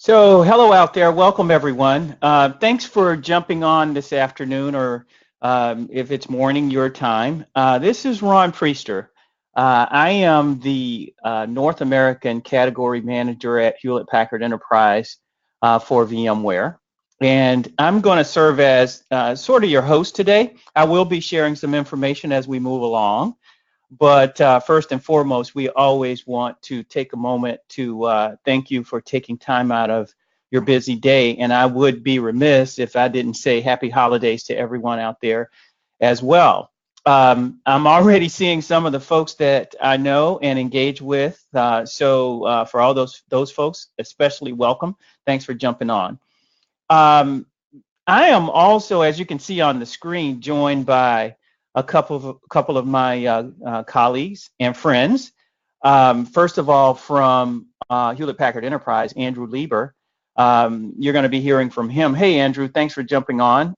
So hello out there. Welcome everyone. Thanks for jumping on this afternoon, or if it's morning your time. This is Ron Priester. I am the North American Category Manager at Hewlett Packard Enterprise for VMware. And I'm going to serve as sort of your host today. I will be sharing some information as we move along. But first and foremost, we always want to take a moment to thank you for taking time out of your busy day. And I would be remiss if I didn't say happy holidays to everyone out there as well. I'm already seeing some of the folks that I know and engage with. So for all those folks, especially welcome. Thanks for jumping on. I am also, as you can see on the screen, joined by a couple of my colleagues and friends. First of all, from Hewlett Packard Enterprise, Andrew Lieber. You're going to be hearing from him. Hey, Andrew, thanks for jumping on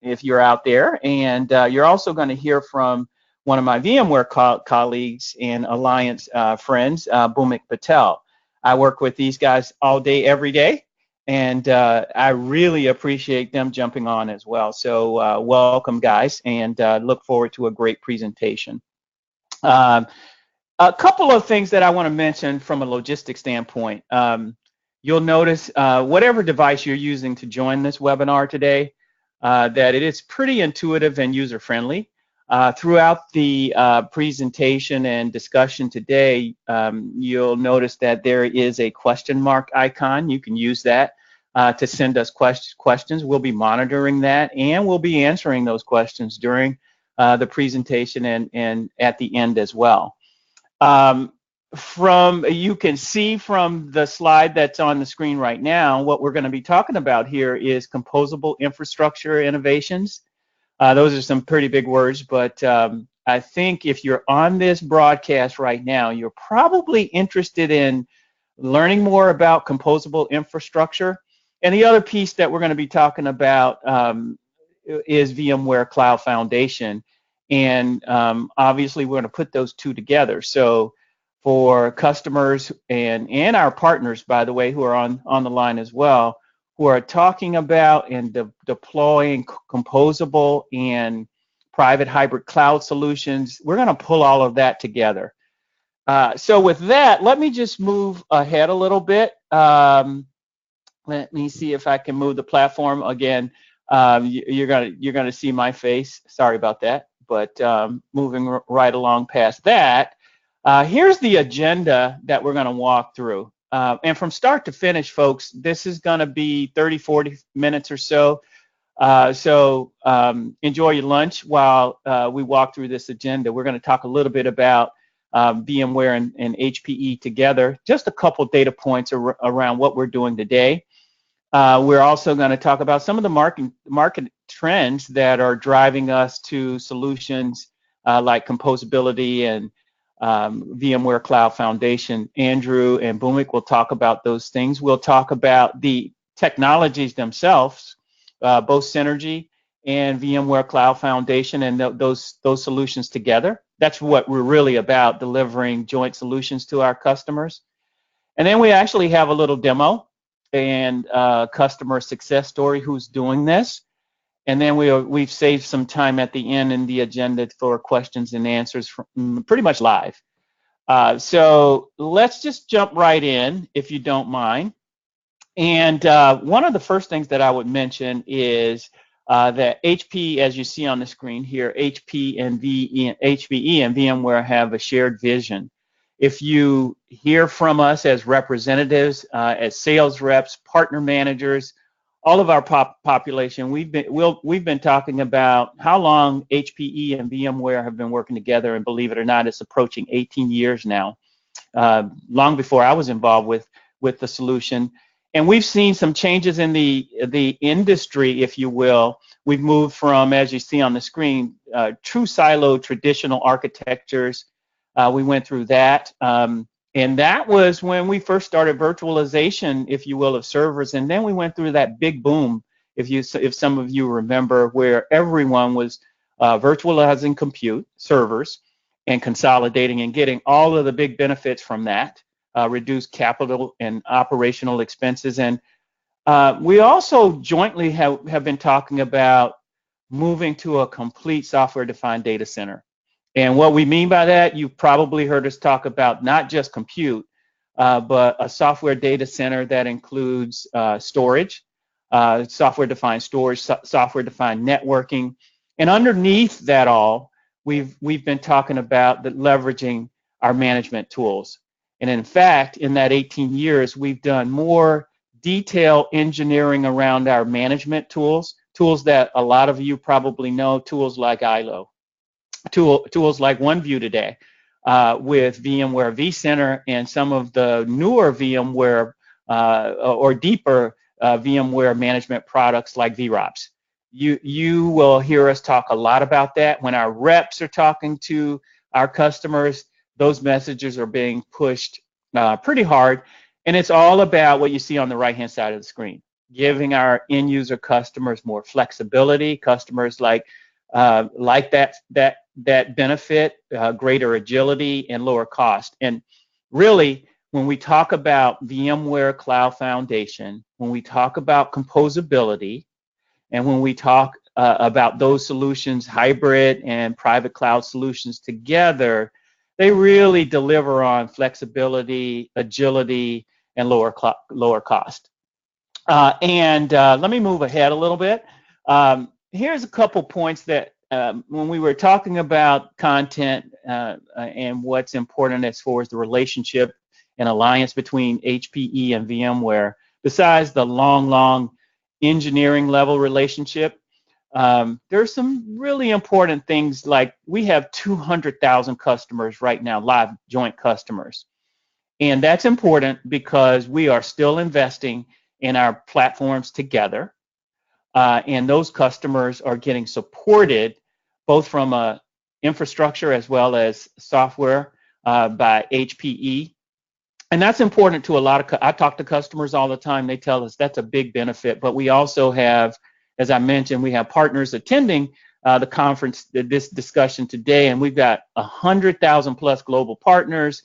if you're out there. And you're also going to hear from one of my VMware colleagues and Alliance friends, Bhumik Patel. I work with these guys all day, every day. And I really appreciate them jumping on as well. So welcome, guys, and look forward to a great presentation. A couple of things that I want to mention from a logistics standpoint. You'll notice whatever device you're using to join this webinar today, that it is pretty intuitive and user-friendly. Throughout the presentation and discussion today, you'll notice that there is a question mark icon. You can use that to send us questions. We'll be monitoring that, and we'll be answering those questions during the presentation and at the end as well. You can see from the slide that's on the screen right now, what we're going to be talking about here is composable infrastructure innovations. Those are some pretty big words, but I think if you're on this broadcast right now, you're probably interested in learning more about composable infrastructure. And the other piece that we're going to be talking about is VMware Cloud Foundation. And obviously, we're going to put those two together. So for customers and our partners, by the way, who are on the line as well, who are talking about and deploying composable and private hybrid cloud solutions, we're going to pull all of that together. So with that, let me just move ahead a little bit. Let me see if I can move the platform again. You're gonna see my face. Sorry about that. But moving right along past that, here's the agenda that we're going to walk through. And from start to finish, folks, this is going to be 30, 40 minutes or so. So enjoy your lunch while we walk through this agenda. We're going to talk a little bit about VMware and HPE together. Just a couple data points around what we're doing today. We're also going to talk about some of the market trends that are driving us to solutions like composability and VMware Cloud Foundation. Andrew and Bhumik will talk about those things. We'll talk about the technologies themselves, both Synergy and VMware Cloud Foundation, and those solutions together. That's what we're really about, delivering joint solutions to our customers. And then we actually have a little demo and customer success story who's doing this. And then we've saved some time at the end in the agenda for questions and answers from pretty much live. So let's just jump right in, if you don't mind. And one of the first things that I would mention is that HPE, as you see on the screen here, HPE and VMware have a shared vision. If you hear from us as representatives, as sales reps, partner managers, all of our population, we've been talking about how long HPE and VMware have been working together, and believe it or not, it's approaching 18 years now, long before I was involved with the solution. And we've seen some changes in the industry, if you will. We've moved from, as you see on the screen, true siloed traditional architectures. We went through that. And that was when we first started virtualization, if you will, of servers. And then we went through that big boom, if some of you remember, where everyone was virtualizing compute servers and consolidating and getting all of the big benefits from that. reduce capital and operational expenses. And we also jointly have been talking about moving to a complete software-defined data center. And what we mean by that, you've probably heard us talk about not just compute, but a software data center that includes storage, software-defined storage, software-defined networking. And underneath that all, we've been talking about leveraging our management tools. And in fact, in that 18 years, we've done more detailed engineering around our management tools that a lot of you probably know, tools like ILO, tools like OneView today, with VMware vCenter and some of the newer VMware or deeper VMware management products like VROPS. You will hear us talk a lot about that. When our reps are talking to our customers, those messages are being pushed pretty hard. And it's all about what you see on the right-hand side of the screen, giving our end user customers more flexibility, customers like that benefit, greater agility and lower cost. And really, when we talk about VMware Cloud Foundation, when we talk about composability, and when we talk about those solutions, hybrid and private cloud solutions together, they really deliver on flexibility, agility, and lower cost. Let me move ahead a little bit. Here's a couple points that when we were talking about content and what's important as far as the relationship and alliance between HPE and VMware, besides the long engineering level relationship, there's some really important things, like we have 200,000 customers right now, live joint customers. And that's important because we are still investing in our platforms together. And those customers are getting supported both from a infrastructure as well as software by HPE. And that's important to a lot of, I talk to customers all the time. They tell us that's a big benefit. But we also have, as I mentioned, we have partners attending the conference, this discussion today, and we've got 100,000 plus global partners.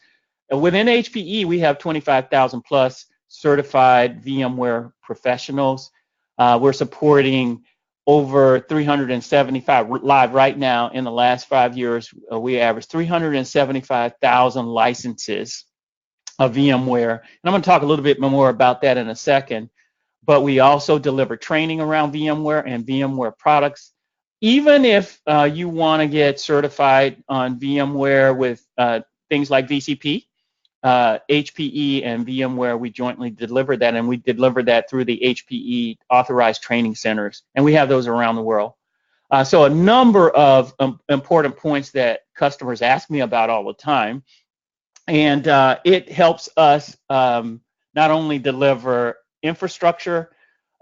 Within HPE, we have 25,000 plus certified VMware professionals. We're supporting over 375 live right now. In the last 5 years, we averaged 375,000 licenses of VMware. And I'm going to talk a little bit more about that in a second. But we also deliver training around VMware and VMware products. Even if you want to get certified on VMware with things like VCP, HPE and VMware, we jointly deliver that, and we deliver that through the HPE authorized training centers, and we have those around the world. So a number of important points that customers ask me about all the time, and it helps us not only deliver infrastructure,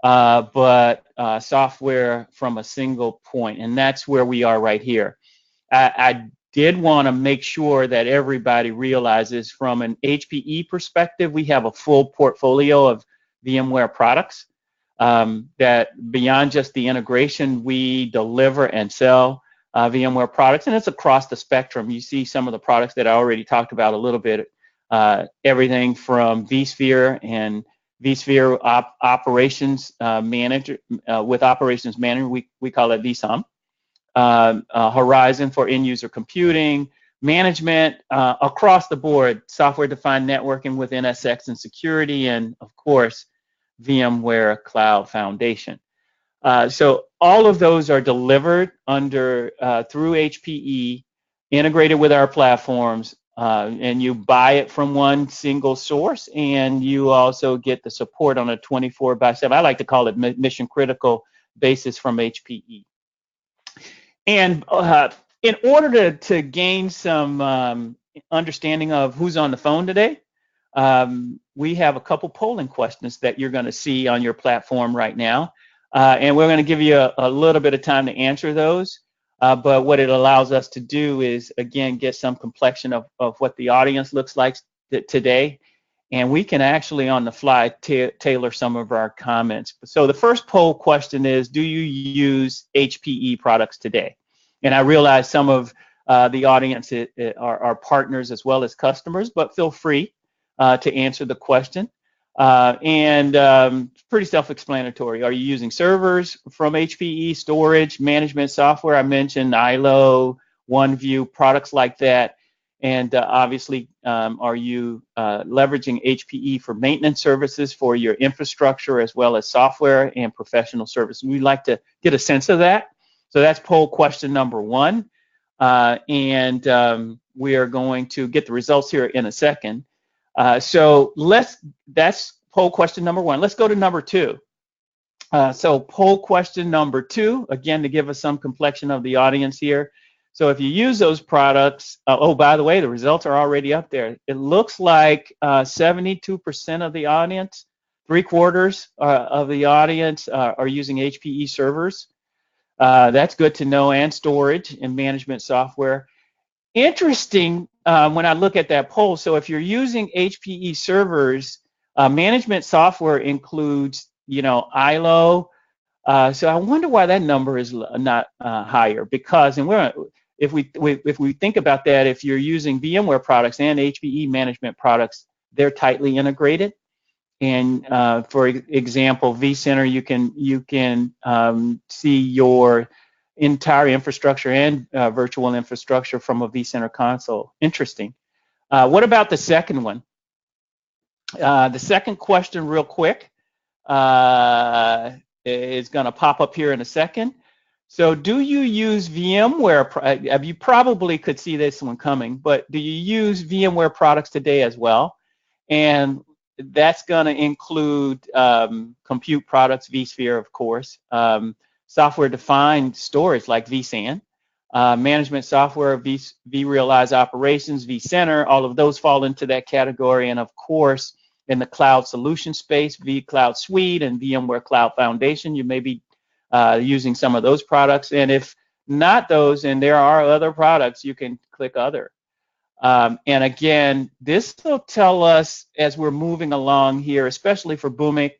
but software from a single point, and that's where we are right here. I did want to make sure that everybody realizes, from an HPE perspective, we have a full portfolio of VMware products that beyond just the integration, we deliver and sell VMware products, and it's across the spectrum. You see some of the products that I already talked about a little bit, everything from vSphere and vSphere operations manager, with operations manager, we call it vSOM. Horizon for end user computing, management, across the board, software-defined networking with NSX and security, and of course, VMware Cloud Foundation. So all of those are delivered under through HPE, integrated with our platforms, and you buy it from one single source, and you also get the support on a 24/7, I like to call it mission critical basis from HPE. And in order to gain some understanding of who's on the phone today, we have a couple polling questions that you're going to see on your platform right now. And we're going to give you a little bit of time to answer those. But what it allows us to do is, again, get some complexion of what the audience looks like today. And we can actually, on the fly, tailor some of our comments. So the first poll question is, do you use HPE products today? And I realize some of the audience are partners as well as customers, but feel free to answer the question. Pretty self-explanatory. Are you using servers from HPE, storage, management software? I mentioned ILO, OneView, products like that. And obviously, are you leveraging HPE for maintenance services for your infrastructure as well as software and professional services? We'd like to get a sense of that. So that's poll question number 1. We are going to get the results here in a second. That's poll question number 1. Let's go to number 2. So poll question number 2, again, to give us some complexion of the audience here. So if you use those products, oh, by the way, the results are already up there. It looks like 72% of the audience, 3/4 of the audience are using HPE servers. That's good to know, and storage and management software. Interesting when I look at that poll. So if you're using HPE servers, management software includes, ILO. So I wonder why that number is not higher. Because, if we think about that, if you're using VMware products and HPE management products, they're tightly integrated. And for example, vCenter, you can see your entire infrastructure and virtual infrastructure from a vCenter console. Interesting. What about the second one? The second question, real quick, is going to pop up here in a second. So do you use VMware? You probably could see this one coming, but do you use VMware products today as well? And that's going to include compute products, vSphere, of course, software-defined storage like vSAN, management software, vRealize Operations, vCenter, all of those fall into that category. And of course, in the cloud solution space, vCloud Suite and VMware Cloud Foundation, you may be using some of those products. And if not those, and there are other products, you can click other. And again, this will tell us as we're moving along here, especially for Bhumik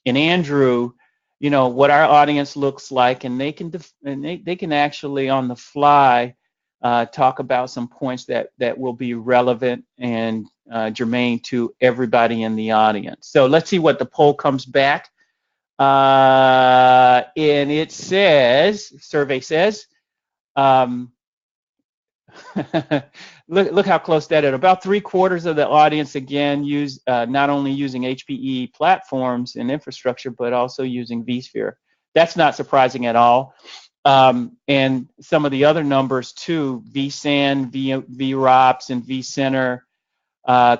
and Andrew, what our audience looks like, and they can actually on the fly talk about some points that will be relevant and germane to everybody in the audience. So let's see what the poll comes back. And it says, survey says, look how close that is. About 3/4 of the audience, again, use not only using HPE platforms and infrastructure, but also using vSphere. That's not surprising at all. And some of the other numbers too, vSAN, vRops, and vCenter,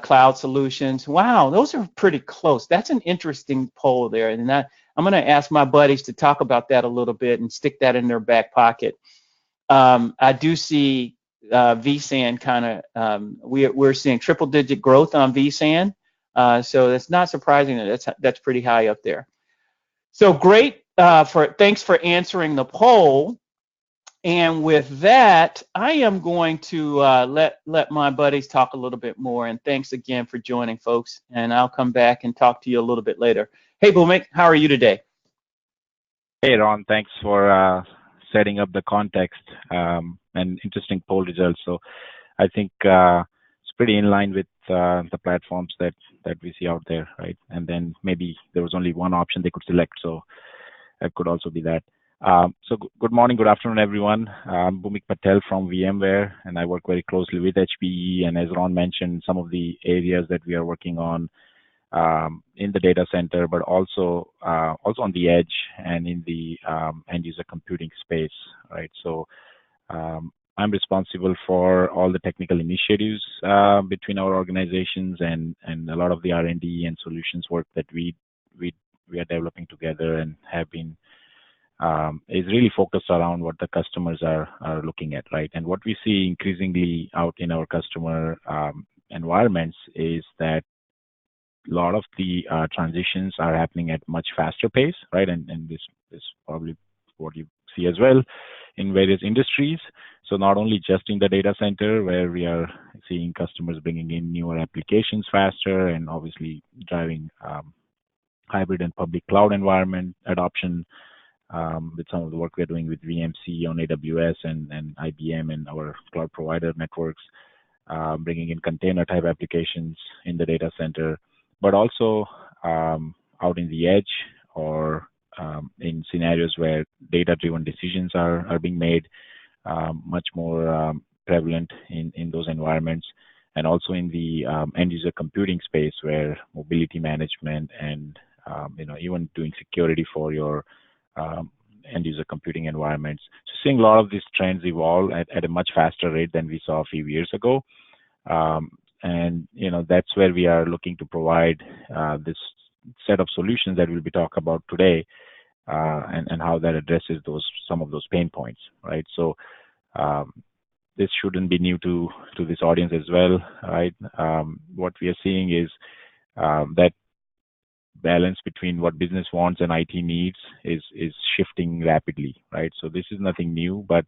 cloud solutions. Wow, those are pretty close. That's an interesting poll there. And I'm going to ask my buddies to talk about that a little bit and stick that in their back pocket. I do see vSAN kind of, we're seeing triple-digit growth on vSAN. So it's not surprising that that's pretty high up there. So great, thanks for answering the poll. And with that, I am going to let my buddies talk a little bit more. And thanks again for joining, folks. And I'll come back and talk to you a little bit later. Hey, Bhumik, how are you today? Hey, Ron, thanks for setting up the context and interesting poll results. So I think it's pretty in line with the platforms that we see out there, right? And then maybe there was only one option they could select, so that could also be that. So good morning, good afternoon, everyone. I'm Bhumik Patel from VMware, and I work very closely with HPE. And as Ron mentioned, some of the areas that we are working on in the data center, but also on the edge and in the end user computing space, right? So I'm responsible for all the technical initiatives between our organizations and a lot of the R&D and solutions work that we are developing together and have been is really focused around what the customers are looking at, right? And what we see increasingly out in our customer environments is that a lot of the transitions are happening at much faster pace, right? And this is probably what you see as well in various industries. So not only just in the data center, where we are seeing customers bringing in newer applications faster and obviously driving hybrid and public cloud environment adoption with some of the work we're doing with VMC on AWS and IBM and our cloud provider networks. bringing in container type applications in the data center, but also out in the edge or in scenarios where data-driven decisions are being made, much more prevalent in those environments, and also in the end user computing space where mobility management and even doing security for your end user computing environments. So seeing a lot of these trends evolve at a much faster rate than we saw a few years ago. And that's where we are looking to provide this set of solutions that we'll be talking about today, and how that addresses some of those pain points, right? So this shouldn't be new to this audience as well, right? What we are seeing is that balance between what business wants and IT needs is shifting rapidly, right? So this is nothing new, but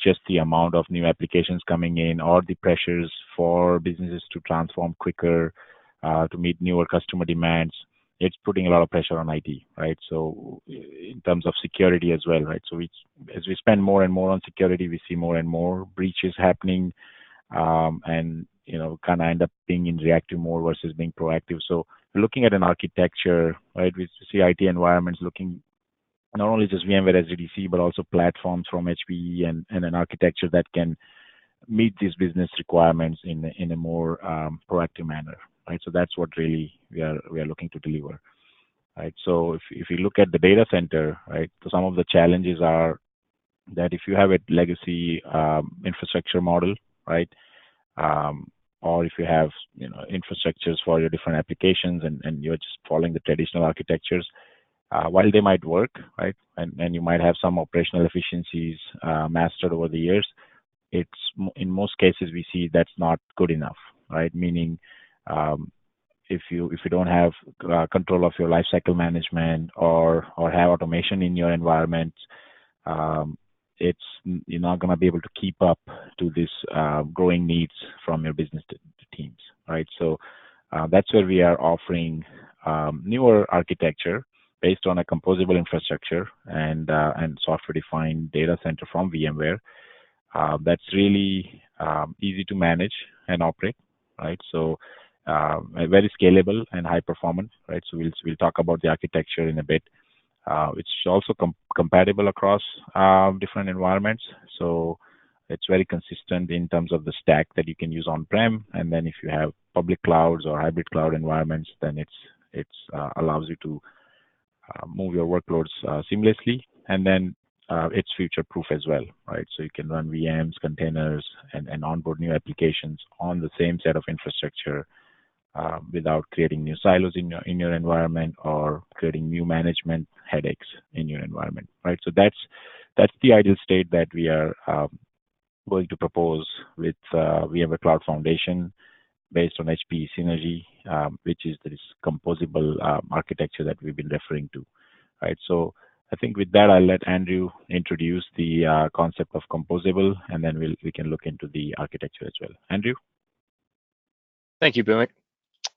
just the amount of new applications coming in, or the pressures for businesses to transform quicker, to meet newer customer demands, it's putting a lot of pressure on IT, right? So in terms of security as well, right? So as we spend more and more on security, we see more and more breaches happening, and kind of end up being in reactive mode versus being proactive. So looking at an architecture, right? We see IT environments looking not only just VMware SDDC, but also platforms from HPE and an architecture that can meet these business requirements in a more proactive manner, right? So that's what really we are looking to deliver, right? So if you look at the data center, right, so some of the challenges are that if you have a legacy infrastructure model, right, or if you have infrastructures for your different applications and you're just following the traditional architectures, while they might work, right, and you might have some operational efficiencies mastered over the years, it's in most cases we see that's not good enough, right? Meaning, if you don't have control of your lifecycle management or have automation in your environment, you're not going to be able to keep up to this growing needs from your business teams, right? So that's where we are offering newer architecture based on a composable infrastructure and software-defined data center from VMware. That's really easy to manage and operate, right? So very scalable and high performance, right? So we'll talk about the architecture in a bit. It's also compatible across different environments. So it's very consistent in terms of the stack that you can use on-prem, and then if you have public clouds or hybrid cloud environments, then it's allows you to move your workloads seamlessly, and then it's future-proof as well, right? So you can run VMs, containers, and onboard new applications on the same set of infrastructure without creating new silos in your environment or creating new management headaches in your environment, right? So that's the ideal state that we are going to propose with VMware Cloud Foundation based on HPE Synergy, which is this composable architecture that we've been referring to, right? So I think with that, I'll let Andrew introduce the concept of composable, and then we can look into the architecture as well. Andrew? Thank you, Bhumik.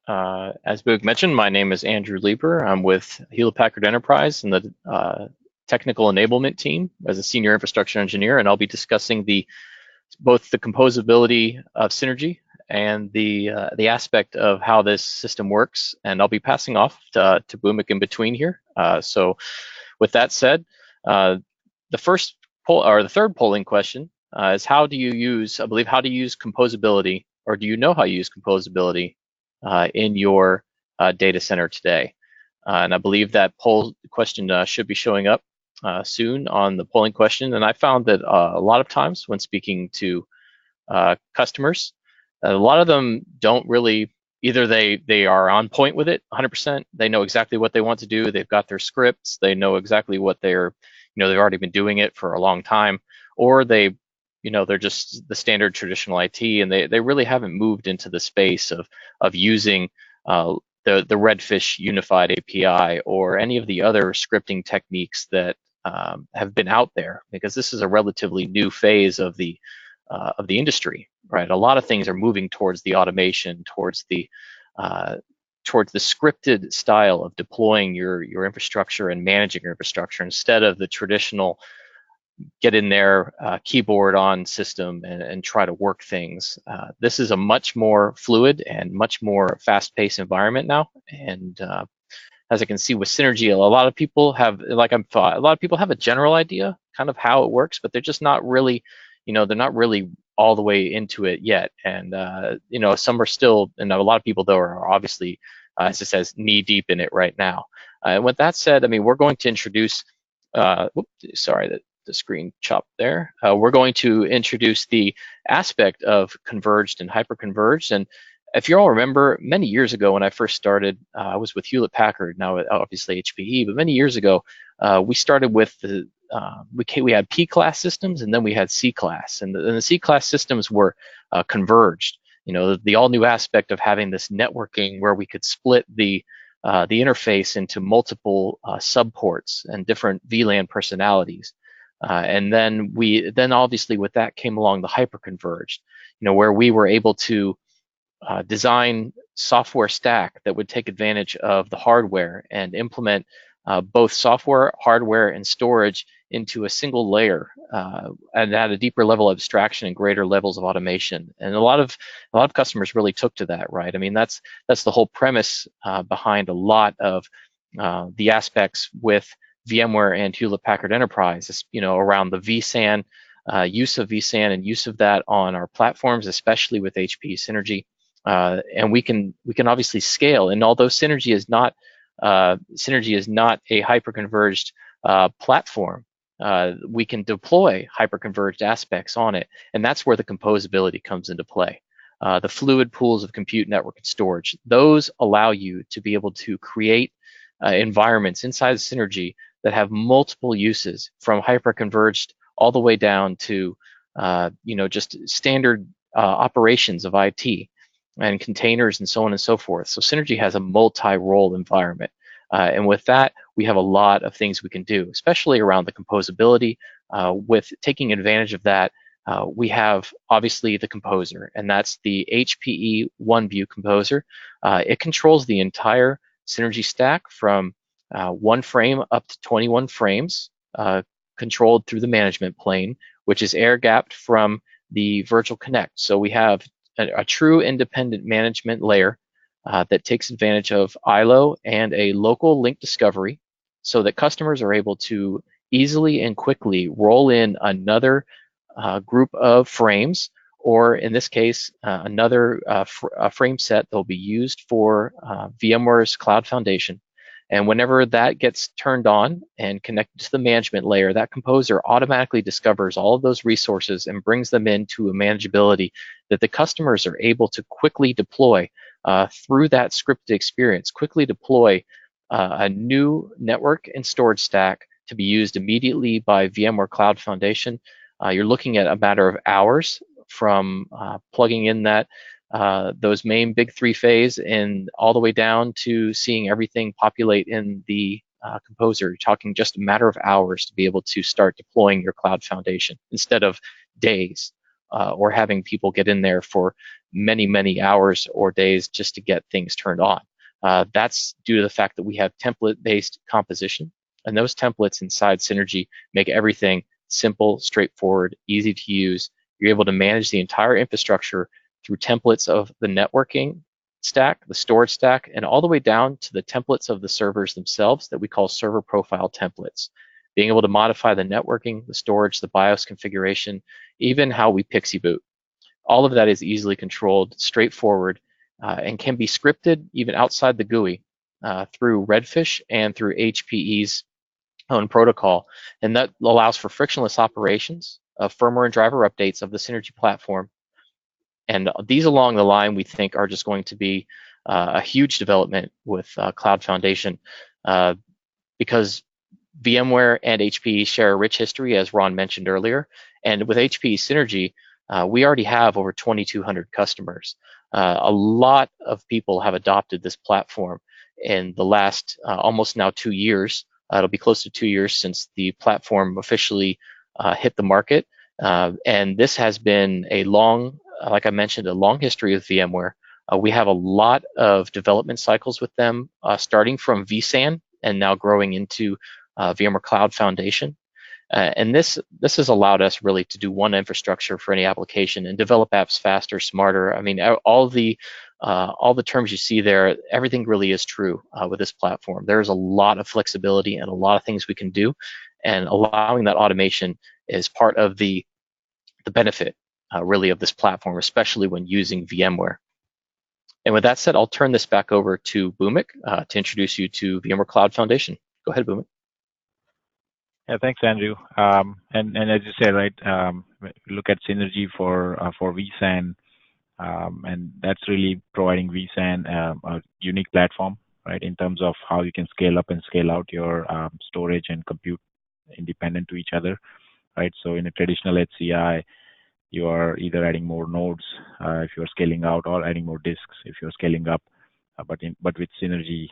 As Bhumik mentioned, my name is Andrew Leeper. I'm with Hewlett Packard Enterprise and the technical enablement team as a senior infrastructure engineer, and I'll be discussing both the composability of Synergy and the aspect of how this system works. And I'll be passing off to Bhumik in between here. So with that said, the third polling question is how do you use composability, or do you know how you use composability in your data center today? And I believe that poll question should be showing up soon on the polling question. And I found that a lot of times when speaking to customers, a lot of them don't really, either they are on point with it 100%, they know exactly what they want to do, they've got their scripts, they know exactly what they've already been doing it for a long time, or they're just the standard traditional IT, and they really haven't moved into the space of using the Redfish unified API or any of the other scripting techniques that have been out there, because this is a relatively new phase of the industry, right? A lot of things are moving towards the automation, towards the scripted style of deploying your infrastructure and managing your infrastructure instead of the traditional get in there, keyboard on system, and try to work things. This is a much more fluid and much more fast-paced environment now. And as I can see with Synergy, a lot of people have, a lot of people have a general idea kind of how it works, but they're just not really, they're not really all the way into it yet. And some are still, and a lot of people though are obviously, as it says, knee deep in it right now. And with that said, I mean, we're going to introduce, sorry, the screen chopped there. We're going to introduce the aspect of converged and hyperconverged. And if you all remember, many years ago when I first started, I was with Hewlett Packard, now obviously HPE, but many years ago, we started with the, we had P-class systems and then we had C-class. And the C-class systems were converged. The all-new aspect of having this networking where we could split the interface into multiple subports and different VLAN personalities. And then obviously with that came along the hyperconverged, where we were able to design software stack that would take advantage of the hardware and implement both software, hardware, and storage into a single layer, and add a deeper level of abstraction and greater levels of automation. And a lot of customers really took to that, right? I mean, that's the whole premise behind a lot of the aspects with VMware and Hewlett Packard Enterprise, around the vSAN, use of vSAN and use of that on our platforms, especially with HPE Synergy. And we can obviously scale. And although Synergy is not a hyperconverged platform, we can deploy hyperconverged aspects on it, and that's where the composability comes into play. The fluid pools of compute, network, and storage, those allow you to be able to create environments inside of Synergy that have multiple uses, from hyperconverged all the way down to just standard operations of IT and containers and so on and so forth. So Synergy has a multi-role environment. And with that, we have a lot of things we can do, especially around the composability. With taking advantage of that, we have obviously the composer, and that's the HPE OneView composer. It controls the entire Synergy stack from 1 frame up to 21 frames, controlled through the management plane, which is air-gapped from the Virtual Connect. So we have a true independent management layer that takes advantage of ILO and a local link discovery, so that customers are able to easily and quickly roll in another group of frames, or in this case, another frame set that will be used for VMware's Cloud Foundation. And whenever that gets turned on and connected to the management layer, that composer automatically discovers all of those resources and brings them into a manageability that the customers are able to quickly deploy through that scripted experience, quickly deploy a new network and storage stack to be used immediately by VMware Cloud Foundation. You're looking at a matter of hours from plugging in those main big 3 phase and all the way down to seeing everything populate in the composer. You're talking just a matter of hours to be able to start deploying your Cloud Foundation instead of days, or having people get in there for many, many hours or days just to get things turned on. That's due to the fact that we have template-based composition, and those templates inside Synergy make everything simple, straightforward, easy to use. You're able to manage the entire infrastructure through templates of the networking stack, the storage stack, and all the way down to the templates of the servers themselves that we call server profile templates. Being able to modify the networking, the storage, the BIOS configuration, even how we PXE boot. All of that is easily controlled, straightforward, and can be scripted even outside the GUI through Redfish and through HPE's own protocol. And that allows for frictionless operations of firmware and driver updates of the Synergy platform. And these along the line, we think, are just going to be a huge development with Cloud Foundation, because VMware and HPE share a rich history, as Ron mentioned earlier. And with HPE Synergy, we already have over 2,200 customers. A lot of people have adopted this platform in the last almost now 2 years. It'll be close to 2 years since the platform officially hit the market. And this has been a long, like I mentioned, a long history with VMware. We have a lot of development cycles with them, starting from vSAN and now growing into VMware Cloud Foundation. And this has allowed us really to do one infrastructure for any application and develop apps faster, smarter. I mean, all the terms you see there, everything really is true with this platform. There's a lot of flexibility and a lot of things we can do, and allowing that automation is part of the benefit really of this platform, especially when using VMware. And with that said, I'll turn this back over to Bhumik to introduce you to VMware Cloud Foundation. Go ahead, Bhumik. Yeah, thanks, Andrew. And as you said, right, look at Synergy for vSAN, and that's really providing vSAN a unique platform, right, in terms of how you can scale up and scale out your storage and compute independent to each other, right? So in a traditional HCI, you are either adding more nodes if you're scaling out, or adding more disks if you're scaling up. But with Synergy,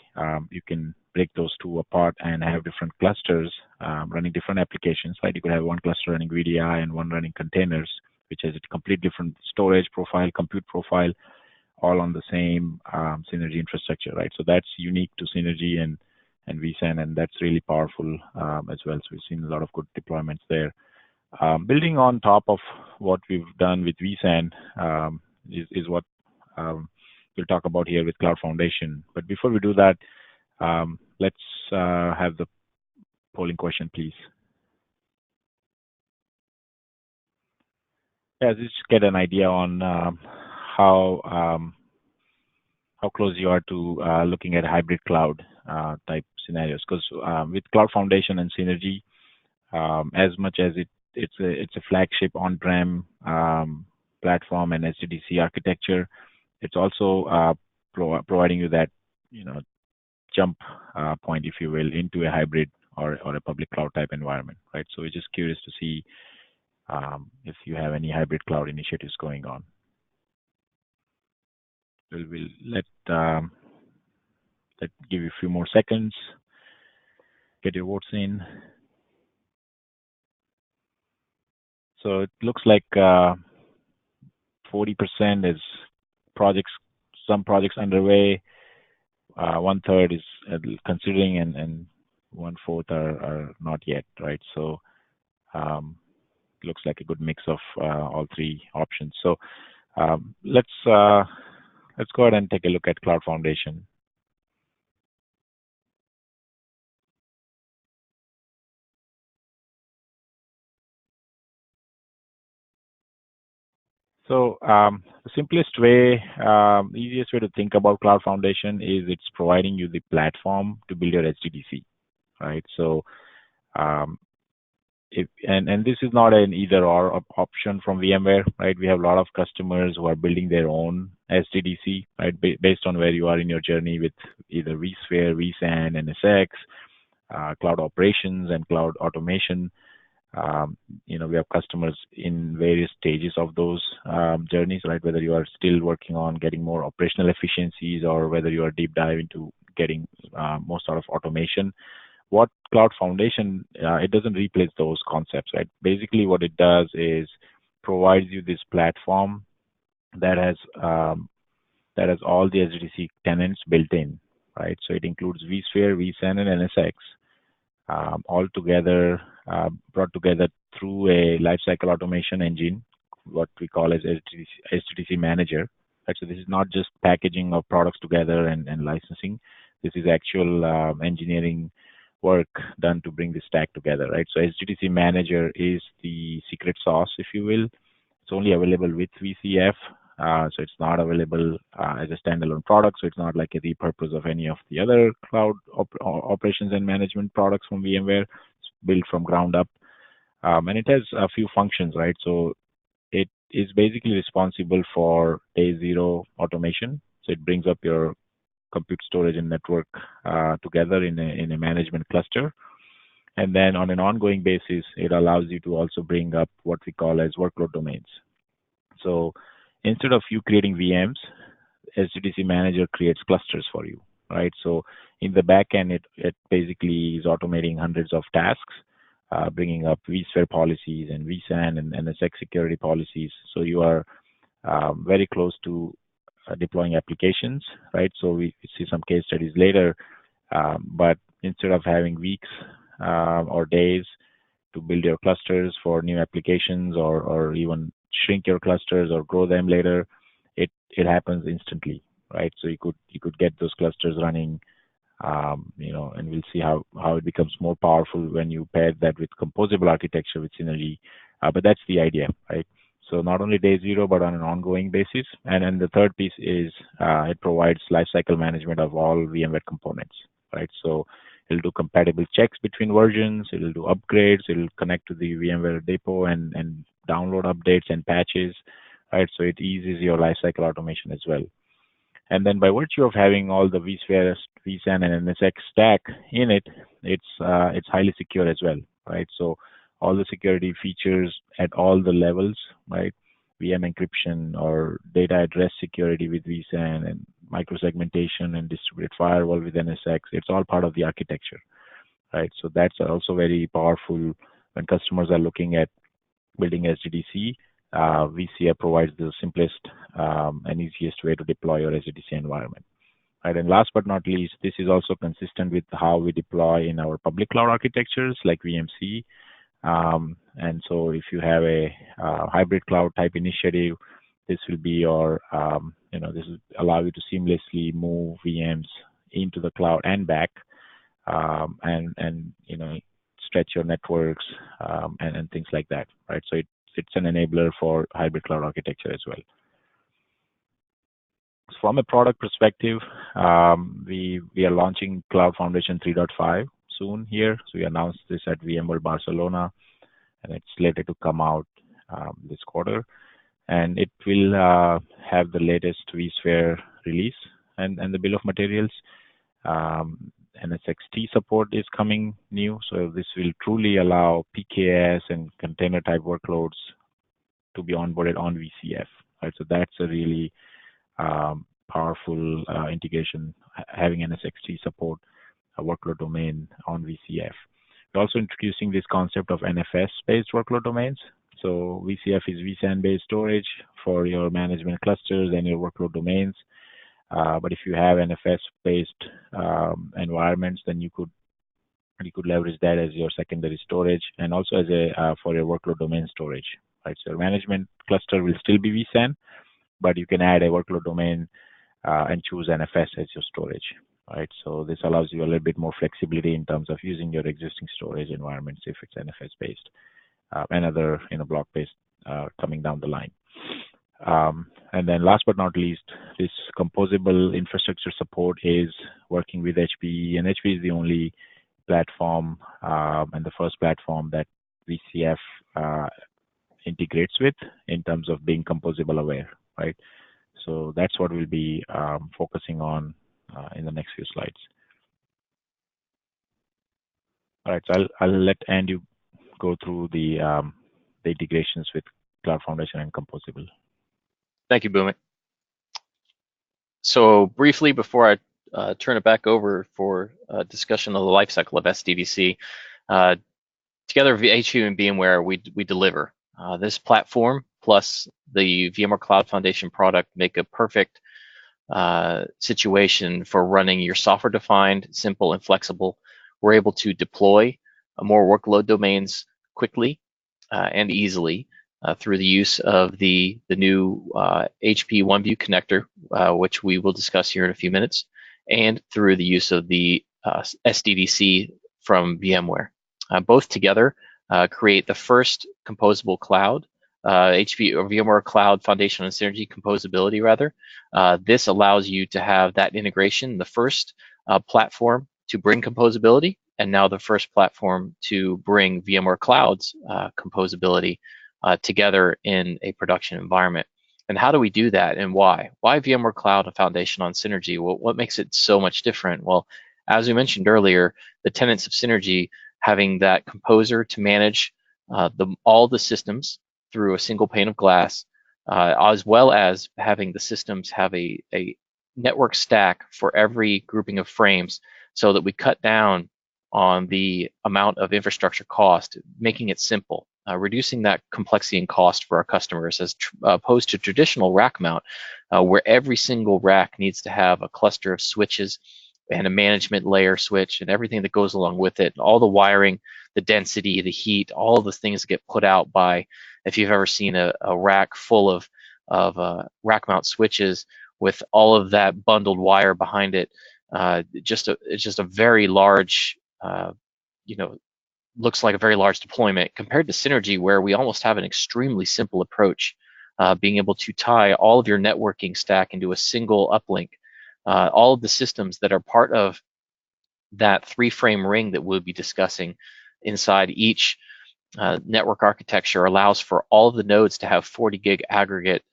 you can break those two apart and have different clusters running different applications. Right, you could have one cluster running VDI and one running containers, which has a complete different storage profile, compute profile, all on the same Synergy infrastructure. Right, so that's unique to Synergy and vSAN, and that's really powerful as well. So we've seen a lot of good deployments there. Building on top of what we've done with vSAN is what we'll talk about here with Cloud Foundation. But before we do that, let's have the polling question, please. Yeah, just get an idea on how close you are to looking at hybrid cloud type scenarios. Because with Cloud Foundation and Synergy, as much as it's a flagship on-prem platform and SDDC architecture, it's also providing you that jump point, if you will, into a hybrid or a public cloud type environment, right? So we're just curious to see if you have any hybrid cloud initiatives going on. We'll let give you a few more seconds, get your votes in. So it looks like 40% is projects, some projects underway, 1/3 is considering, and 1/4 are not yet, right? So looks like a good mix of all three options. So let's go ahead and take a look at Cloud Foundation. So the simplest way, the easiest way to think about Cloud Foundation is it's providing you the platform to build your HDDC, right? So and this is not an either-or option from VMware, right? We have a lot of customers who are building their own SDDC, right? Based on where you are in your journey with either vSphere, vSAN, NSX, cloud operations, and cloud automation. We have customers in various stages of those journeys, right? Whether you are still working on getting more operational efficiencies, or whether you are deep dive into getting more sort of automation. What Cloud Foundation, it doesn't replace those concepts, right? Basically, what it does is provides you this platform that has all the SDDC tenants built in, right? So it includes vSphere, vSAN, and NSX, all together, brought together through a lifecycle automation engine, what we call as SDDC Manager. Right? So this is not just packaging of products together and licensing. This is actual engineering work done to bring the stack together, right? So SDDC Manager is the secret sauce, if you will. It's only available with VCF, so it's not available as a standalone product. So it's not like a repurpose of any of the other cloud operations and management products from VMware. It's built from ground up, and it has a few functions, right? So it is basically responsible for day zero automation. So it brings up your compute, storage, and network together in a management cluster. And then on an ongoing basis, it allows you to also bring up what we call as workload domains. So instead of you creating VMs, SDDC Manager creates clusters for you, right? So in the back end, it basically is automating hundreds of tasks, bringing up vSphere policies and vSAN and NSX security policies. So you are very close to deploying applications, right? So we see some case studies later, but instead of having weeks or days to build your clusters for new applications, or even shrink your clusters or grow them later, it happens instantly, right? So you could get those clusters running, and we'll see how it becomes more powerful when you pair that with composable architecture with Synergy. But that's the idea, right? So not only day zero, but on an ongoing basis. And then the third piece is it provides lifecycle management of all VMware components, right? So it'll do compatible checks between versions, it'll do upgrades, it'll connect to the VMware depot and download updates and patches, right? So it eases your lifecycle automation as well. And then by virtue of having all the vSphere, vSAN, and NSX stack in it, it's highly secure as well, right? So all the security features at all the levels, right? VM encryption or data address security with vSAN and microsegmentation and distributed firewall with NSX, it's all part of the architecture, right? So that's also very powerful when customers are looking at building SDDC. VCF provides the simplest and easiest way to deploy your SDDC environment. Right, and last but not least, this is also consistent with how we deploy in our public cloud architectures like VMC. And so if you have a hybrid cloud type initiative, this will be your, this will allow you to seamlessly move VMs into the cloud and back, and stretch your networks and things like that, right? So it's an enabler for hybrid cloud architecture as well. So from a product perspective, we are launching Cloud Foundation 3.5 soon here. So we announced this at VMworld Barcelona, and it's slated to come out this quarter. And it will have the latest vSphere release and the bill of materials. NSXT support is coming new, so this will truly allow PKS and container type workloads to be onboarded on VCF. Right, so that's a really powerful integration, having NSXT support a workload domain on VCF. We're also introducing this concept of NFS-based workload domains. So VCF is vSAN-based storage for your management clusters and your workload domains. But if you have NFS-based environments, then you could leverage that as your secondary storage, and also as a for your workload domain storage. Right, so your management cluster will still be vSAN, but you can add a workload domain and choose NFS as your storage. Right, so this allows you a little bit more flexibility in terms of using your existing storage environments if it's NFS-based, and other block-based coming down the line. And then last but not least, this composable infrastructure support is working with HPE, and HPE is the only platform and the first platform that VCF integrates with in terms of being composable aware, right? So that's what we'll be focusing on in the next few slides. All right, so I'll let Andrew go through the integrations with Cloud Foundation and composable. Thank you, Bhumik. So briefly, before I turn it back over for a discussion of the lifecycle of SDDC, together HPE and VMware, we deliver. This platform plus the VMware Cloud Foundation product make a perfect situation for running your software-defined, simple, and flexible. We're able to deploy more workload domains quickly and easily through the use of the new HPE OneView connector, which we will discuss here in a few minutes, and through the use of the SDDC from VMware. Both together create the first composable cloud, HPE or VMware Cloud Foundation and Synergy composability rather. This allows you to have that integration, the first platform to bring composability, and now the first platform to bring VMware Cloud's composability together in a production environment. And how do we do that, and why? Why VMware Cloud Foundation on Synergy? Well, what makes it so much different? Well, as we mentioned earlier, the tenets of Synergy, having that composer to manage all the systems through a single pane of glass, as well as having the systems have a network stack for every grouping of frames, so that we cut down on the amount of infrastructure cost, making it simple, reducing that complexity and cost for our customers, as opposed to traditional rack mount, where every single rack needs to have a cluster of switches and a management layer switch and everything that goes along with it, all the wiring the density, the heat, all of the things that get put out by, if you've ever seen a rack full of rack mount switches with all of that bundled wire behind it, it's just a very large, looks like a very large deployment compared to Synergy, where we almost have an extremely simple approach, being able to tie all of your networking stack into a single uplink. All of the systems that are part of that 3-frame ring that we'll be discussing inside each network architecture allows for all of the nodes to have 40 gig aggregate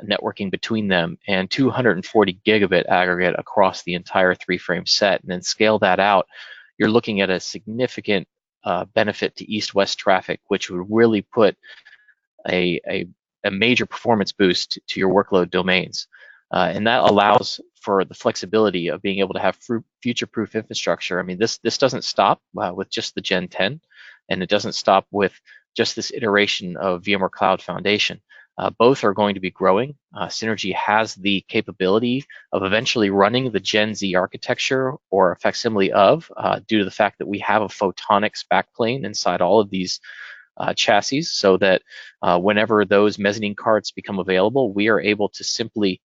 networking between them and 240 gigabit aggregate across the entire 3-frame set. And then scale that out, you're looking at a significant benefit to east-west traffic, which would really put a major performance boost to your workload domains. And that allows for the flexibility of being able to have future-proof infrastructure. I mean, this doesn't stop with just the Gen 10, and it doesn't stop with just this iteration of VMware Cloud Foundation. Both are going to be growing. Synergy has the capability of eventually running the Gen Z architecture, or a facsimile of, due to the fact that we have a photonics backplane inside all of these chassis, so that whenever those mezzanine cards become available, we are able to simply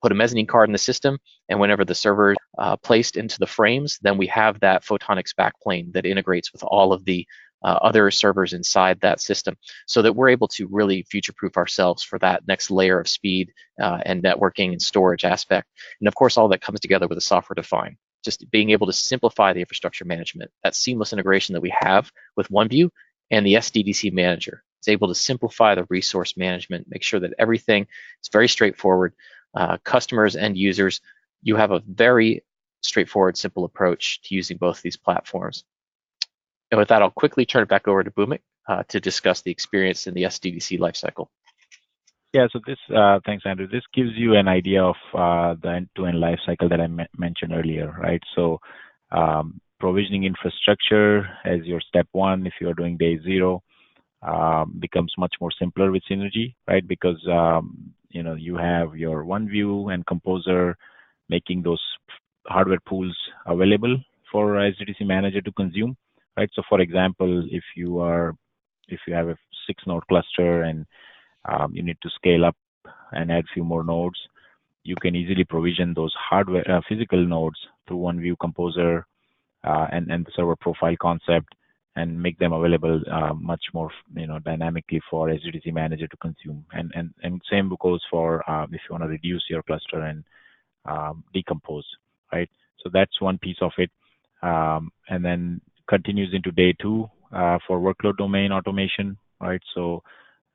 put a mezzanine card in the system, and whenever the server is placed into the frames, then we have that photonics backplane that integrates with all of the other servers inside that system, so that we're able to really future-proof ourselves for that next layer of speed and networking and storage aspect. And of course, all that comes together with a software-defined. Just being able to simplify the infrastructure management, that seamless integration that we have with OneView and the SDDC manager. It's able to simplify the resource management, make sure that everything is very straightforward. Customers and users, you have a very straightforward, simple approach to using both of these platforms. And with that, I'll quickly turn it back over to Bhumik to discuss the experience in the SDDC lifecycle. Yeah, so this, thanks, Andrew. This gives you an idea of the end-to-end lifecycle that I mentioned earlier, right? So provisioning infrastructure as your step one, if you're doing day zero, becomes much more simpler with Synergy, right? Because you have your OneView and Composer making those hardware pools available for SDDC manager to consume, right? So for example, if you have a 6-node cluster and you need to scale up and add a few more nodes, you can easily provision those hardware physical nodes through OneView, Composer, and the server profile concept, and make them available much more dynamically for SDDC manager to consume. And same goes for if you want to reduce your cluster and decompose, right? So that's one piece of it. And then continues into day 2 for workload domain automation, right? So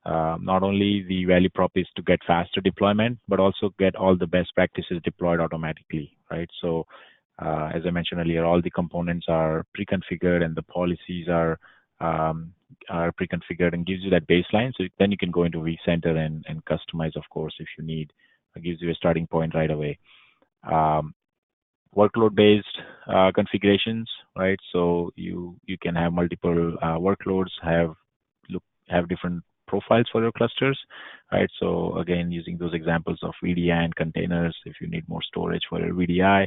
not only the value prop is to get faster deployment, but also get all the best practices deployed automatically, right? So as I mentioned earlier, all the components are pre-configured and the policies are pre-configured, and gives you that baseline. So then you can go into vCenter and customize, of course, if you need. It gives you a starting point right away. Workload-based configurations, right? So you can have multiple workloads, have different profiles for your clusters, right? So again, using those examples of VDI and containers, if you need more storage for your VDI,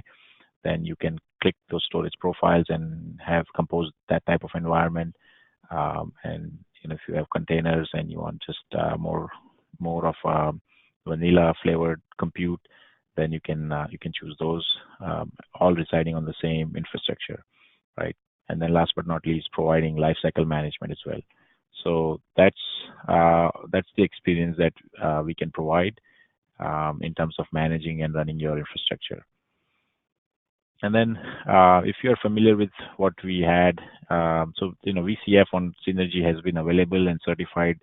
then you can click those storage profiles and have composed that type of environment. And if you have containers and you want just more of vanilla flavored compute, then you can choose those, all residing on the same infrastructure, right? And then last but not least, providing lifecycle management as well. So that's the experience that we can provide in terms of managing and running your infrastructure. And then if you're familiar with what we had, so VCF on Synergy has been available and certified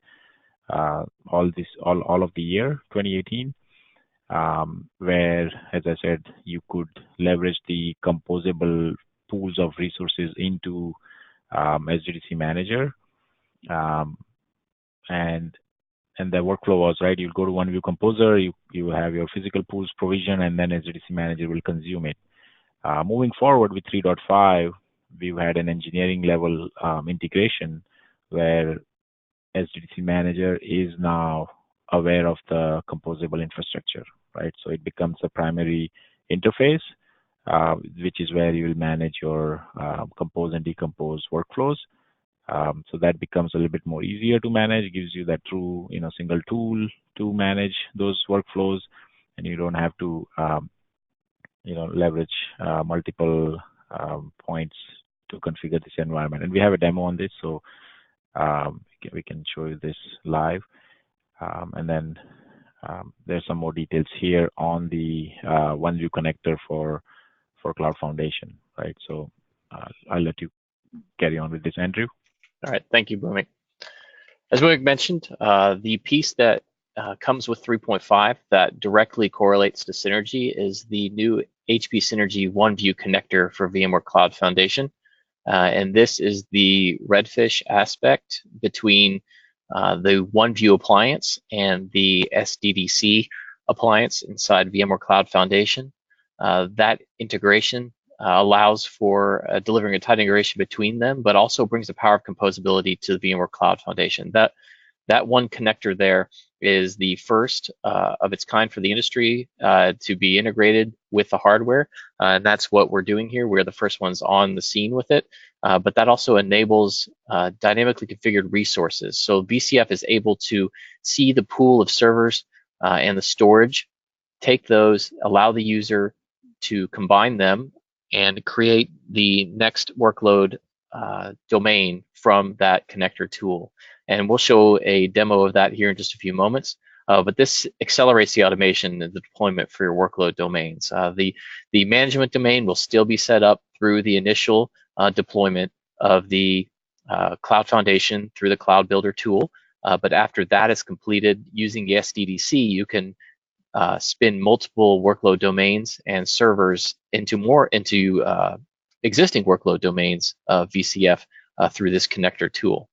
all of the year 2018, where, as I said, you could leverage the composable pools of resources into SDDC Manager, and the workflow was, right, you'll go to OneView Composer, you have your physical pools provision, and then SDDC Manager will consume it. Moving forward with 3.5, we've had an engineering level integration where SDDC Manager is now aware of the composable infrastructure, right? So it becomes a primary interface which is where you will manage your compose and decompose workflows. So that becomes a little bit more easier to manage. It gives you that true, single tool to manage those workflows, and you don't have to, leverage multiple points to configure this environment. And we have a demo on this, so we can show you this live. And then there's some more details here on the OneView connector for Cloud Foundation, right? So I'll let you carry on with this, Andrew. All right, thank you, Bhumik. As Bhumik mentioned, the piece that comes with 3.5 that directly correlates to Synergy is the new HPE Synergy OneView connector for VMware Cloud Foundation. And this is the redfish aspect between the OneView appliance and the SDDC appliance inside VMware Cloud Foundation. That integration allows for delivering a tight integration between them, but also brings the power of composability to the VMware Cloud Foundation. That one connector there is the first of its kind for the industry to be integrated with the hardware, and that's what we're doing here. We're the first ones on the scene with it, but that also enables dynamically configured resources. So VCF is able to see the pool of servers and the storage, take those, allow the user to combine them, and create the next workload domain from that connector tool. And we'll show a demo of that here in just a few moments. But this accelerates the automation and the deployment for your workload domains. The management domain will still be set up through the initial deployment of the Cloud Foundation through the Cloud Builder tool. But after that is completed, using the SDDC, you can spin multiple workload domains and servers into existing workload domains of VCF through this connector tool.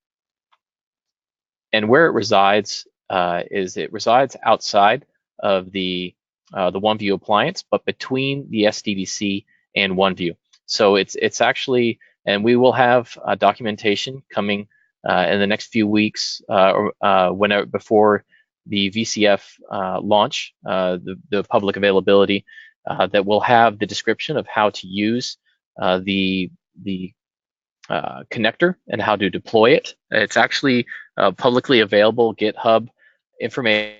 And where it resides is it resides outside of the OneView appliance, but between the SDDC and OneView. So it's actually, and we will have documentation coming in the next few weeks, whenever before the VCF launch, the public availability, that will have the description of how to use the connector and how to deploy it. It's actually publicly available GitHub information.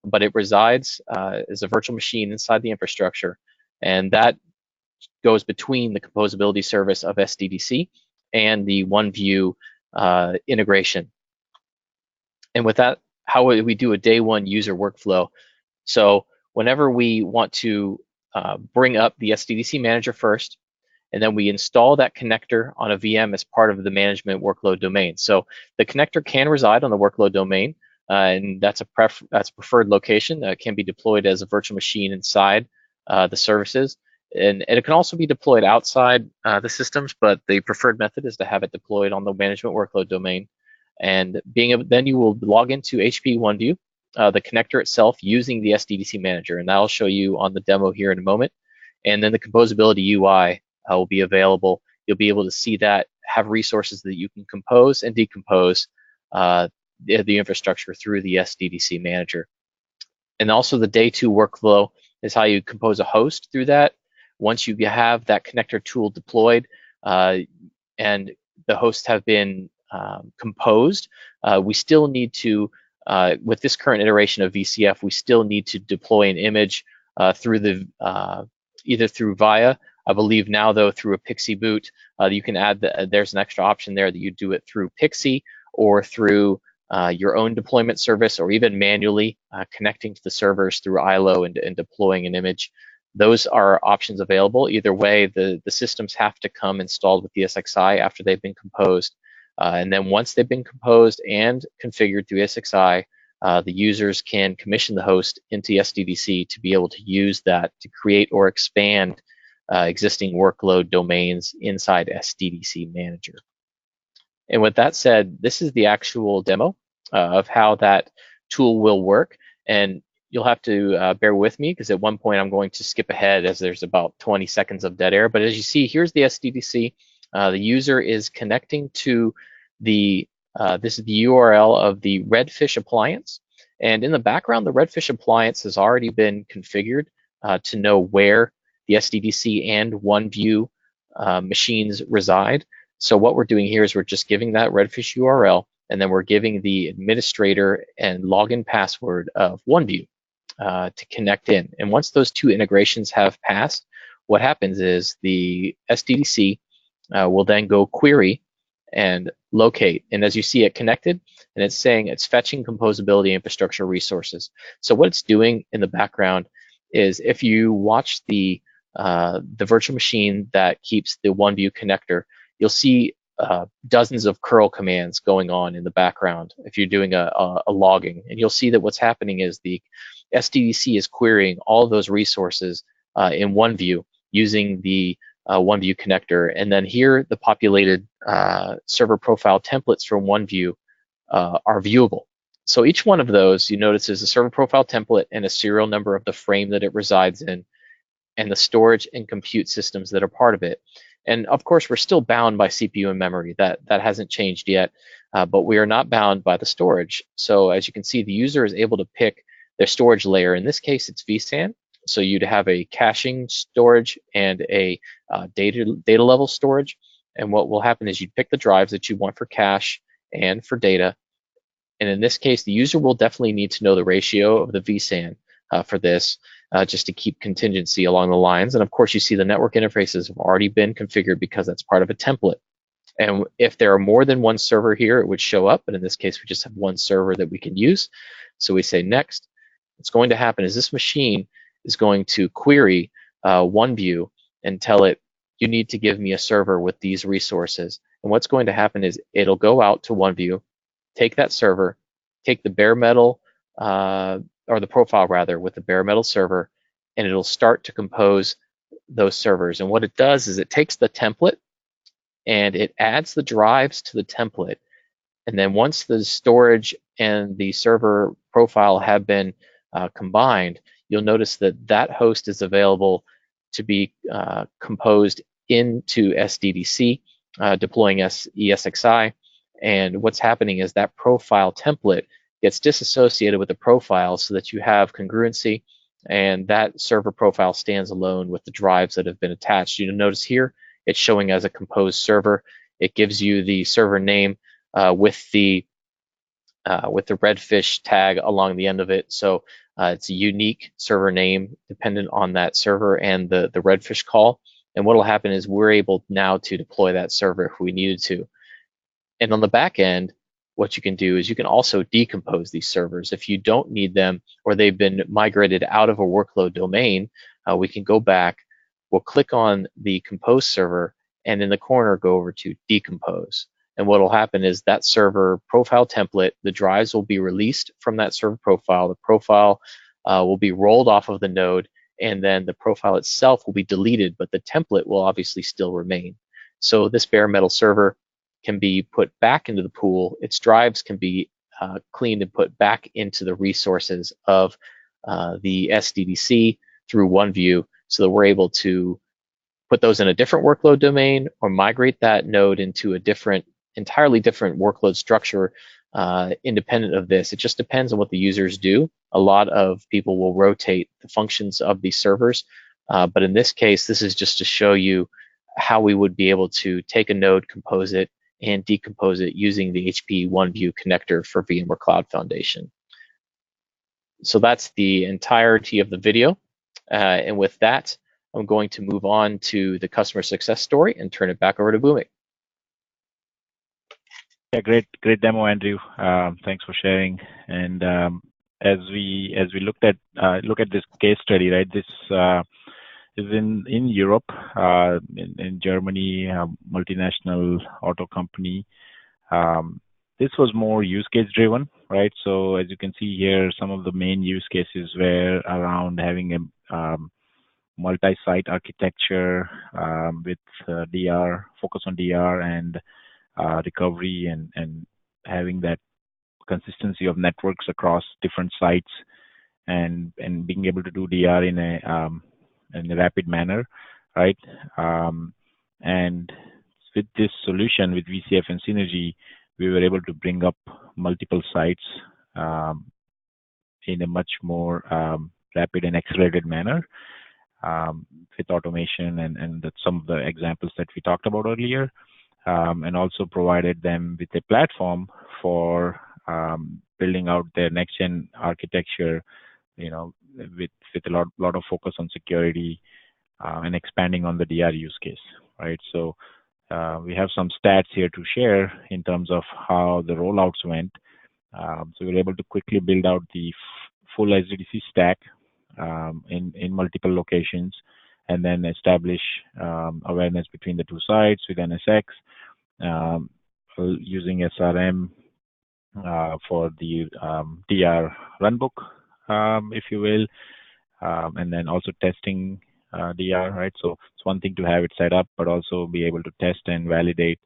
But it resides as a virtual machine inside the infrastructure, and that goes between the composability service of SDDC and the OneView integration. And with that, how would we do a day one user workflow? So whenever we want to bring up the SDDC manager first, and then we install that connector on a VM as part of the management workload domain. So the connector can reside on the workload domain, and that's a preferred location. It can be deployed as a virtual machine inside the services. And it can also be deployed outside the systems, but the preferred method is to have it deployed on the management workload domain. And then you will log into HPE OneView, the connector itself, using the SDDC manager, and that'll show you on the demo here in a moment. And then the composability UI will be available. You'll be able to see that, have resources that you can compose and decompose the infrastructure through the SDDC manager. And also the day two workflow is how you compose a host through that. Once you have that connector tool deployed and the hosts have been composed, we still need to, with this current iteration of VCF, we still need to deploy an image through the either through VIA. I believe now though through a Pixie boot, you can add there's an extra option there that you do it through Pixie or through your own deployment service, or even manually connecting to the servers through ILO and deploying an image. Those are options available. Either way, the systems have to come installed with ESXi after they've been composed. And then once they've been composed and configured through ESXi, the users can commission the host into SDDC to be able to use that to create or expand existing workload domains inside SDDC Manager. And with that said, this is the actual demo of how that tool will work. And you'll have to bear with me because at one point I'm going to skip ahead as there's about 20 seconds of dead air. But as you see, here's the SDDC. The user is connecting to the This is the URL of the Redfish appliance. And in the background, the Redfish appliance has already been configured to know where the SDDC and OneView machines reside. So what we're doing here is we're just giving that Redfish URL, and then we're giving the administrator and login password of OneView to connect in. And once those two integrations have passed, what happens is the SDDC will then go query and locate. And as you see it connected, and it's saying it's fetching composability infrastructure resources. So what it's doing in the background is, if you watch the virtual machine that keeps the OneView connector, you'll see dozens of curl commands going on in the background if you're doing a logging. And you'll see that what's happening is the SDDC is querying all of those resources in OneView using the OneView connector. And then here, the populated server profile templates from OneView are viewable. So each one of those, you notice, is a server profile template and a serial number of the frame that it resides in, and the storage and compute systems that are part of it. And of course, we're still bound by CPU and memory. That hasn't changed yet, but we are not bound by the storage. So as you can see, the user is able to pick their storage layer. In this case, it's vSAN. So you'd have a caching storage and a data level storage. And what will happen is you'd pick the drives that you want for cache and for data. And in this case, the user will definitely need to know the ratio of the vSAN for this, just to keep contingency along the lines. And of course, you see the network interfaces have already been configured because that's part of a template. And if there are more than one server here, it would show up. But in this case, we just have one server that we can use. So we say next. What's going to happen is this machine is going to query OneView and tell it, you need to give me a server with these resources. And what's going to happen is it'll go out to OneView, take that server, take the bare metal, or the profile rather, with the bare metal server, and it'll start to compose those servers. And what it does is it takes the template and it adds the drives to the template. And then once the storage and the server profile have been combined, you'll notice that that host is available to be composed into SDDC, deploying ESXi. And what's happening is that profile template gets disassociated with the profile so that you have congruency, and that server profile stands alone with the drives that have been attached. You'll notice here it's showing as a composed server. It gives you the server name with the Redfish tag along the end of it. So it's a unique server name dependent on that server and the Redfish call. And what will happen is we're able now to deploy that server if we needed to. And on the back end, what you can do is you can also decompose these servers. If you don't need them or they've been migrated out of a workload domain, we can go back, we'll click on the compose server, and in the corner go over to decompose. And what will happen is that server profile template, the drives will be released from that server profile. The profile will be rolled off of the node, and then the profile itself will be deleted, but the template will obviously still remain. So this bare metal server can be put back into the pool. Its drives can be cleaned and put back into the resources of the SDDC through OneView, so that we're able to put those in a different workload domain or migrate that node into a entirely different workload structure independent of this. It just depends on what the users do. A lot of people will rotate the functions of these servers, but in this case, this is just to show you how we would be able to take a node, compose it, and decompose it using the HPE OneView connector for VMware Cloud Foundation. So that's the entirety of the video. And with that, I'm going to move on to the customer success story and turn it back over to Bhumik. Yeah, great demo, Andrew. Thanks for sharing. And as we look at this case study, right? This is in Europe, in Germany, a multinational auto company. This was more use case driven, right? So as you can see here, some of the main use cases were around having a multi-site architecture with DR, focus on DR and recovery, and having that consistency of networks across different sites, and being able to do DR in a rapid manner, right? And with this solution, with VCF and Synergy, we were able to bring up multiple sites in a much more rapid and accelerated manner with automation and some of the examples that we talked about earlier, and also provided them with a platform for building out their next-gen architecture, with a lot of focus on security and expanding on the DR use case, right? So we have some stats here to share in terms of how the rollouts went. So we were able to quickly build out the full SDDC stack in multiple locations, and then establish awareness between the two sites with NSX, using SRM for the DR runbook, if you will, and then also testing DR, right? So it's one thing to have it set up, but also be able to test and validate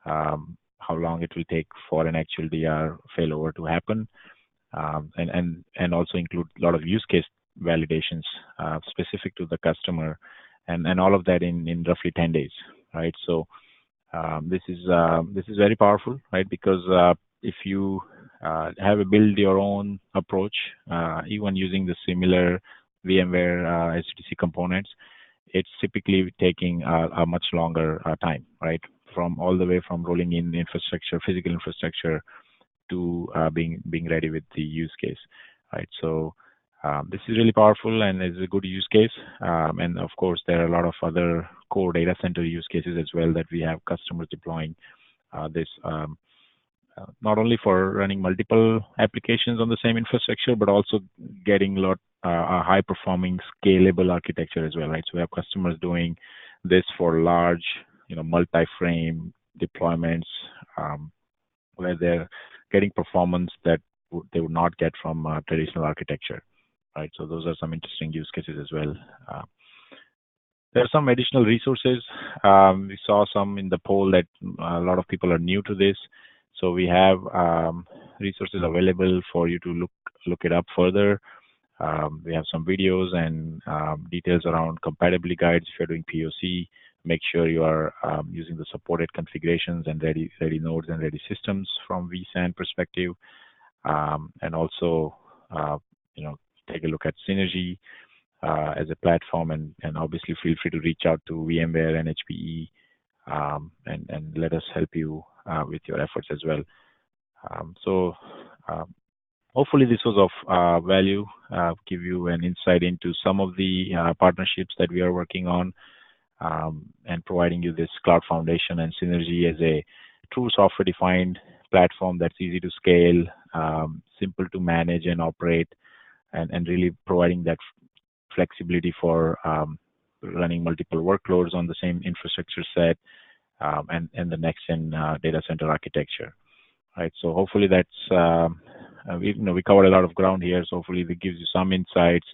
how long it will take for an actual DR failover to happen, and also include a lot of use case validations specific to the customer, and all of that in roughly 10 days, right? So this is very powerful, right? Because if you have a build your own approach, even using the similar VMware SDDC components, it's typically taking a much longer time, right? From all the way from rolling in infrastructure, physical infrastructure, to being ready with the use case, right? So this is really powerful and is a good use case. And of course, there are a lot of other core data center use cases as well that we have customers deploying this, not only for running multiple applications on the same infrastructure, but also getting a high performing scalable architecture as well, right? So we have customers doing this for large, multi-frame deployments, where they're getting performance that they would not get from traditional architecture, right? So those are some interesting use cases as well. There are some additional resources. We saw some in the poll that a lot of people are new to this. So we have resources available for you to look it up further. We have some videos and details around compatibility guides if you're doing POC. Make sure you are using the supported configurations and ready nodes and ready systems from vSAN perspective. And also, take a look at Synergy as a platform, and obviously feel free to reach out to VMware and HPE, and let us help you with your efforts as well. So hopefully this was of value, give you an insight into some of the partnerships that we are working on, and providing you this Cloud Foundation and Synergy as a true software-defined platform that's easy to scale, simple to manage and operate, and really providing that flexibility for running multiple workloads on the same infrastructure set, and the next-gen data center architecture. Right. So hopefully that's we covered a lot of ground here. So hopefully that gives you some insights,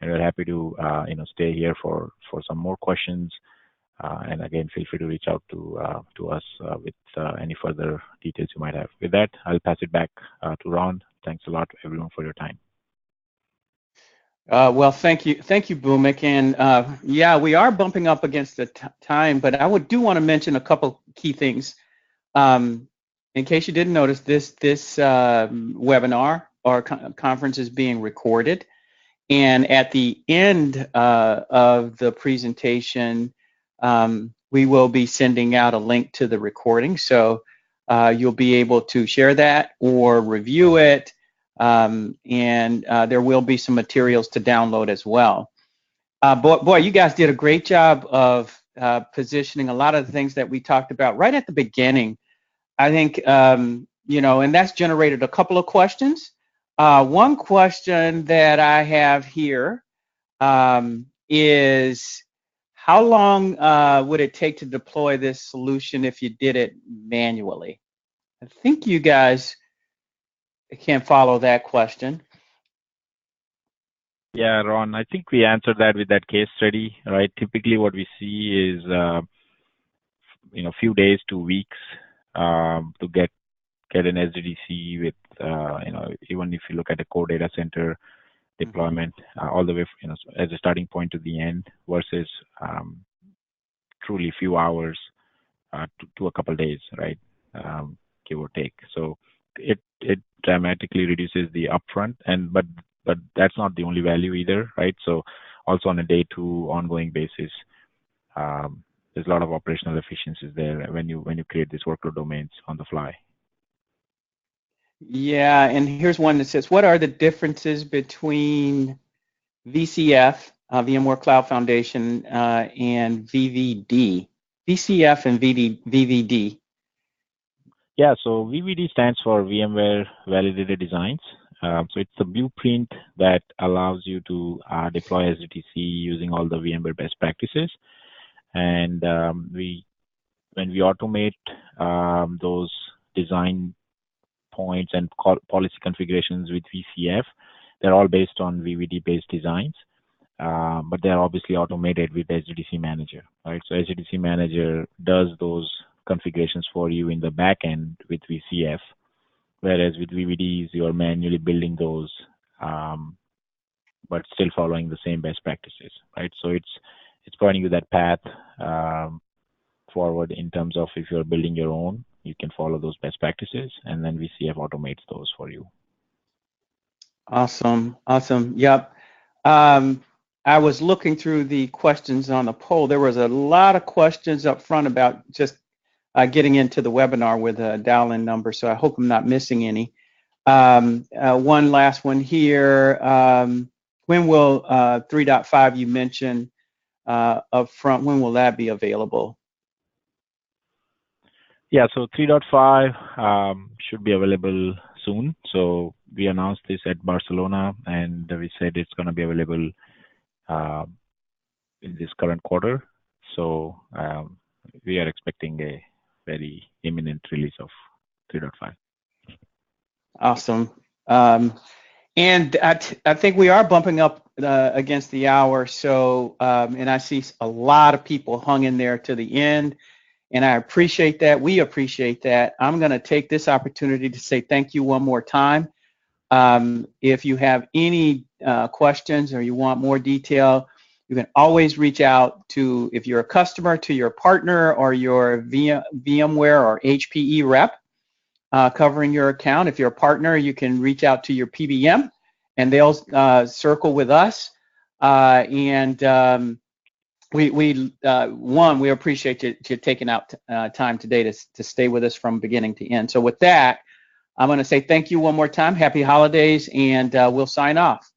and we're happy to stay here for some more questions. And again, feel free to reach out to us with any further details you might have. With that, I'll pass it back to Ron. Thanks a lot, everyone, for your time. Well, thank you, Bhumik. And yeah, we are bumping up against the time, but I do want to mention a couple key things. In case you didn't notice, this webinar or conference is being recorded, and at the end of the presentation, we will be sending out a link to the recording, so you'll be able to share that or review it. And there will be some materials to download as well. Boy, you guys did a great job of positioning a lot of the things that we talked about right at the beginning. I think, and that's generated a couple of questions. One question that I have here is, how long would it take to deploy this solution if you did it manually? I think you guys can follow that question. Yeah, Ron, I think we answered that with that case study, right? Typically what we see is, few days to weeks to get an SDDC with, even if you look at a core data center deployment, all the way, as a starting point to the end, versus truly few hours to a couple of days, right? give or take. So it dramatically reduces the upfront, but that's not the only value either, right? So also on a day two ongoing basis, there's a lot of operational efficiencies there when you create these workload domains on the fly. Yeah, and here's one that says, what are the differences between VCF, VMware Cloud Foundation, and VVD? VCF and VVD. Yeah, so VVD stands for VMware Validated Designs. So it's the blueprint that allows you to deploy SDTC using all the VMware best practices. And when we automate those design points and policy configurations with VCF, they're all based on VVD-based designs, but they're obviously automated with SDTC Manager, right? So SDTC Manager does those configurations for you in the back end with VCF, whereas with VVDs, you're manually building those, but still following the same best practices, right? So it's pointing you that path forward in terms of if you're building your own, you can follow those best practices, and then VCF automates those for you. Awesome. Yep. I was looking through the questions on the poll. There was a lot of questions up front about just getting into the webinar with a dial-in number, so I hope I'm not missing any. One last one here. When will 3.5 you mentioned up front, when will that be available? Yeah, so 3.5 should be available soon. So we announced this at Barcelona, and we said it's going to be available in this current quarter. So we are expecting a very imminent release of 3.5. Awesome. And I think we are bumping up against the hour. So, and I see a lot of people hung in there to the end. And I appreciate that. We appreciate that. I'm going to take this opportunity to say thank you one more time. If you have any questions or you want more detail, you can always reach out to, if you're a customer, to your partner or your VMware or HPE rep covering your account. If you're a partner, you can reach out to your PBM and they'll circle with us. We appreciate you taking out time today to stay with us from beginning to end. So with that, I'm going to say thank you one more time. Happy holidays, and we'll sign off.